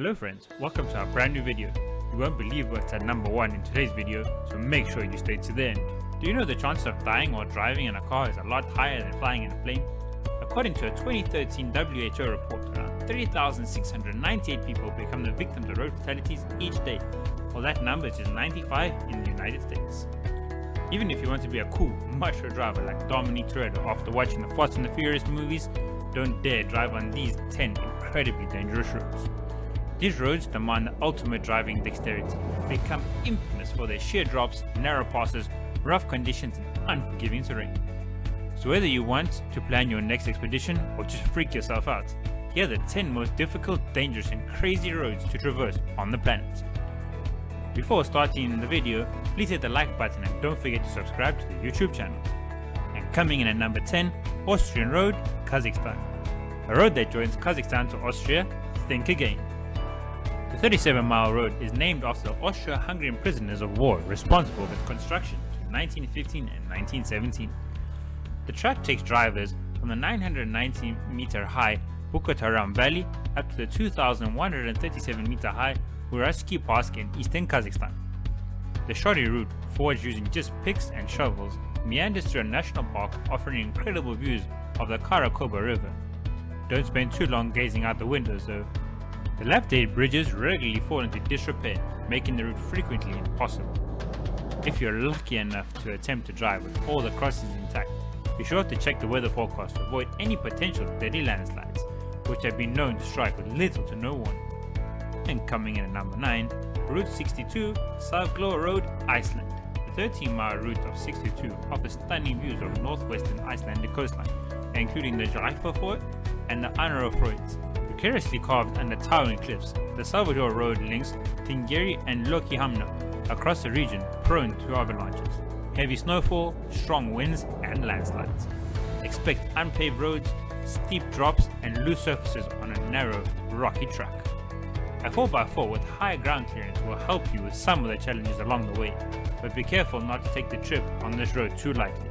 Hello friends, welcome to our brand new video. You won't believe what's at number 1 in today's video, so make sure you stay to the end. Do you know the chance of dying while driving in a car is a lot higher than flying in a plane? According to a 2013 WHO report, around 3,698 people become the victims of road fatalities each day, while that number is just 95 in the United States. Even if you want to be a cool, macho driver like Dominic Toretto after watching the Fast and the Furious movies, don't dare drive on these 10 incredibly dangerous roads. These roads demand the ultimate driving dexterity, become infamous for their sheer drops, narrow passes, rough conditions and unforgiving terrain. So whether you want to plan your next expedition or just freak yourself out, here are the 10 most difficult, dangerous and crazy roads to traverse on the planet. Before starting the video, please hit the like button and don't forget to subscribe to the YouTube channel. And coming in at number 10, Austrian Road, Kazakhstan. A road that joins Kazakhstan to Austria, think again. The 37-mile road is named after the Austro-Hungarian prisoners of war responsible for its construction between 1915 and 1917. The track takes drivers from the 990-meter high Bukhataram Valley up to the 2,137-meter high Uralski Pass in eastern Kazakhstan. The shoddy route, forged using just picks and shovels, meanders through a national park offering incredible views of the Karakoba River. Don't spend too long gazing out the windows though. The dilapidated bridges regularly fall into disrepair, making the route frequently impossible. If you're lucky enough to attempt to drive with all the crossings intact, be sure to check the weather forecast to avoid any potential deadly landslides, which have been known to strike with little to no warning. And coming in at number 9, Route 62, Savglo Road, Iceland. The 13-mile route of 62 offers stunning views of northwestern Icelandic coastline, including the Jalafjord and the Anarafjord. Precariously carved under towering cliffs, the Salvador Road links Thingeri and Lokihamna across a region prone to avalanches, heavy snowfall, strong winds and landslides. Expect unpaved roads, steep drops and loose surfaces on a narrow, rocky track. A 4x4 with high ground clearance will help you with some of the challenges along the way, but be careful not to take the trip on this road too lightly.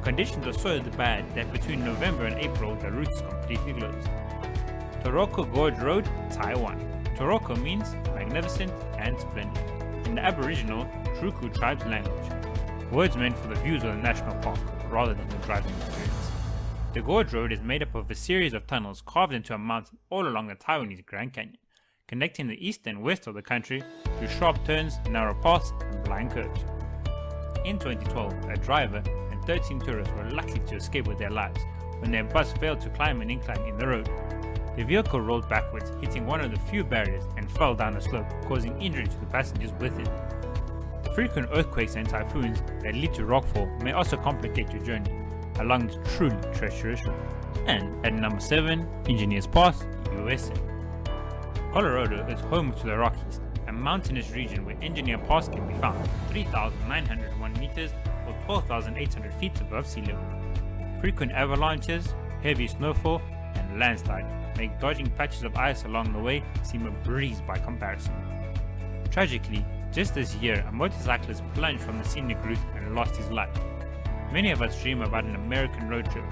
Conditions are so bad that between November and April the route is completely closed. Toroko Gorge Road, Taiwan. Toroko means magnificent and splendid in the Aboriginal Truku tribe's language, words meant for the views of the national park rather than the driving experience. The Gorge Road is made up of a series of tunnels carved into a mountain all along the Taiwanese Grand Canyon, connecting the east and west of the country through sharp turns, narrow paths and blind curves. In 2012, a driver and 13 tourists were lucky to escape with their lives when their bus failed to climb an incline in the road. The vehicle rolled backwards, hitting one of the few barriers and fell down a slope, causing injury to the passengers with it. The frequent earthquakes and typhoons that lead to rockfall may also complicate your journey along this truly treacherous road. And at number 7, Engineers Pass, USA. Colorado is home to the Rockies, a mountainous region where Engineer Pass can be found 3,901 meters or 12,800 feet above sea level. Frequent avalanches, heavy snowfall, and landslide make dodging patches of ice along the way seem a breeze by comparison. Tragically, just this year a motorcyclist plunged from the scenic route and lost his life. Many of us dream about an American road trip,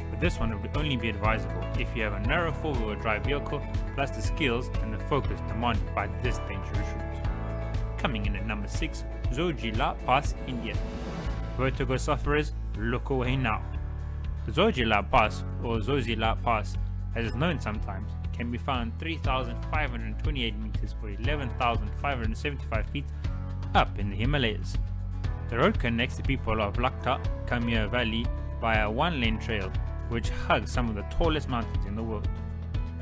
but this one would only be advisable if you have a narrow 4-wheel drive vehicle plus the skills and the focus demanded by this dangerous route. Coming in at number 6, Zojila Pass, India. Vertigo sufferers, look away now. The Zojila Pass, or Zojila Pass as it's known sometimes, can be found 3,528 meters or 11,575 feet up in the Himalayas. The road connects the people of Lakta Kamir Valley via a one-lane trail which hugs some of the tallest mountains in the world.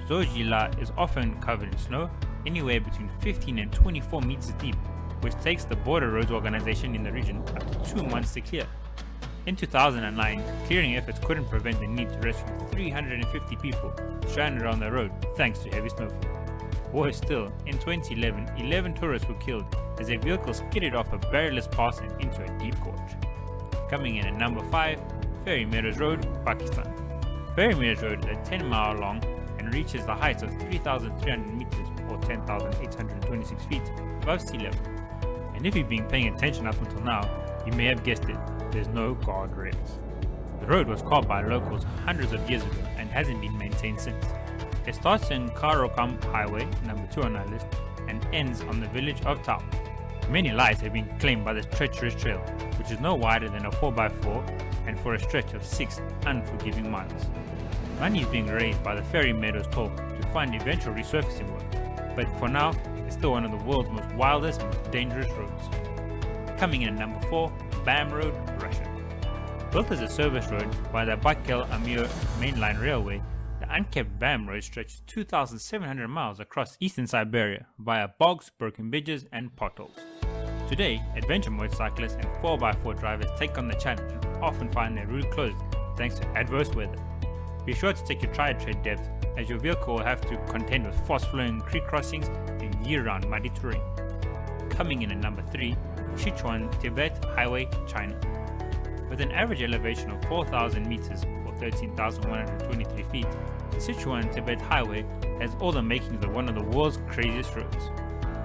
Zojila is often covered in snow, anywhere between 15 and 24 meters deep, which takes the Border Roads organization in the region up to 2 months to clear. In 2009, clearing efforts couldn't prevent the need to rescue 350 people stranded on the road thanks to heavy snowfall. Worse still, in 2011, 11 tourists were killed as their vehicle skidded off a barrier-less pass and into a deep gorge. Coming in at number 5, Fairy Meadows Road, Pakistan. Fairy Meadows Road is 10 miles long and reaches the height of 3,300 meters or 10,826 feet above sea level. And if you've been paying attention up until now, you may have guessed it, there's no guardrails. The road was carved by locals hundreds of years ago and hasn't been maintained since. It starts in Karakoram Highway, number 2 on our list, and ends on the village of Tau. Many lives have been claimed by this treacherous trail, which is no wider than a 4x4 and for a stretch of 6 unforgiving miles. Money is being raised by the Ferry Meadows toll to fund eventual resurfacing work, but for now, it's still one of the world's most wildest and most dangerous roads. Coming in at number 4, Bam Road, Russia. Built as a service road by the Bakel-Amur mainline railway, the unkept Bam Road stretches 2,700 miles across eastern Siberia via bogs, broken bridges, and potholes. Today, adventure motorcyclists and 4x4 drivers take on the challenge and often find their route closed thanks to adverse weather. Be sure to take your tri-tread depth, as your vehicle will have to contend with fast-flowing creek crossings and year-round muddy terrain. Coming in at number 3, Sichuan-Tibet Highway, China. With an average elevation of 4,000 meters or 13,123 feet, the Sichuan-Tibet Highway has all the makings of one of the world's craziest roads.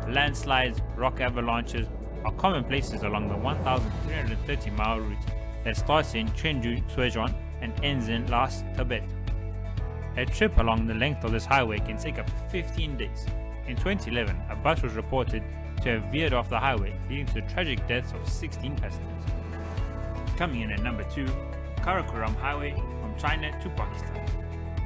Landslides, rock avalanches are commonplaces along the 1,330-mile route that starts in Chengdu, Zhejiang, and ends in Lhasa, Tibet. A trip along the length of this highway can take up to 15 days. In 2011, a bus was reported to have veered off the highway, leading to the tragic deaths of 16 passengers. Coming in at number 2, Karakoram Highway from China to Pakistan.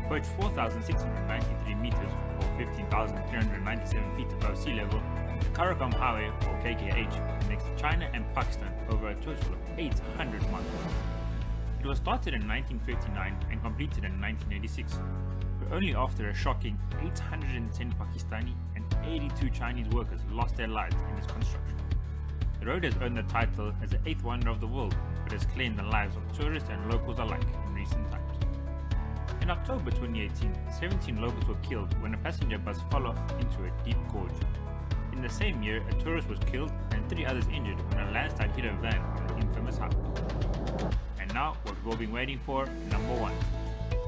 Perched 4,693 meters or 15,397 feet above sea level, the Karakoram Highway, or KKH, connects China and Pakistan over a total of 800 miles. It was started in 1959 and completed in 1986, but only after a shocking 810 Pakistani and 82 Chinese workers lost their lives in its construction. The road has earned the title as the 8th wonder of the world, but has claimed the lives of tourists and locals alike in recent times. In October 2018, 17 locals were killed when a passenger bus fell off into a deep gorge. In the same year, a tourist was killed and 3 others injured when a landslide hit a van on the infamous highway. And now, what we've all been waiting for, number 1.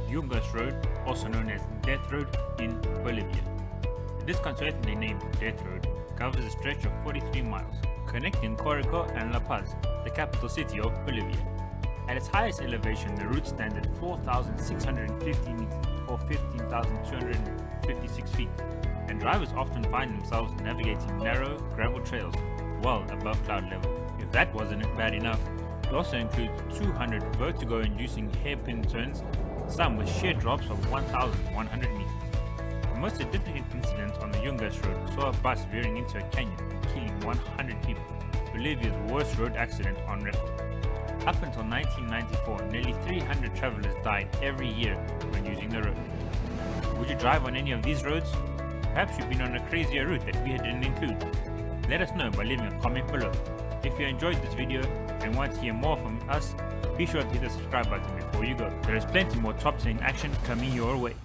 Yungas Road, also known as Death Road in Bolivia. The disconcertingly named Death Road covers a stretch of 43 miles, connecting Corico and La Paz, the capital city of Bolivia. At its highest elevation, the route stands at 4,650 meters or 15,256 feet, and drivers often find themselves navigating narrow gravel trails well above cloud level. If that wasn't bad enough, it also includes 200 vertigo-inducing hairpin turns, some with sheer drops of 1,100 meters. The most significant incident on the Yungas Road saw a bus veering into a canyon and killing 100 people, Bolivia's worst road accident on record. Up until 1994, nearly 300 travelers died every year when using the road. Would you drive on any of these roads? Perhaps you've been on a crazier route that we didn't include. Let us know by leaving a comment below. If you enjoyed this video and want to hear more from us, be sure to hit the subscribe button before you go. There is plenty more top 10 action coming your way.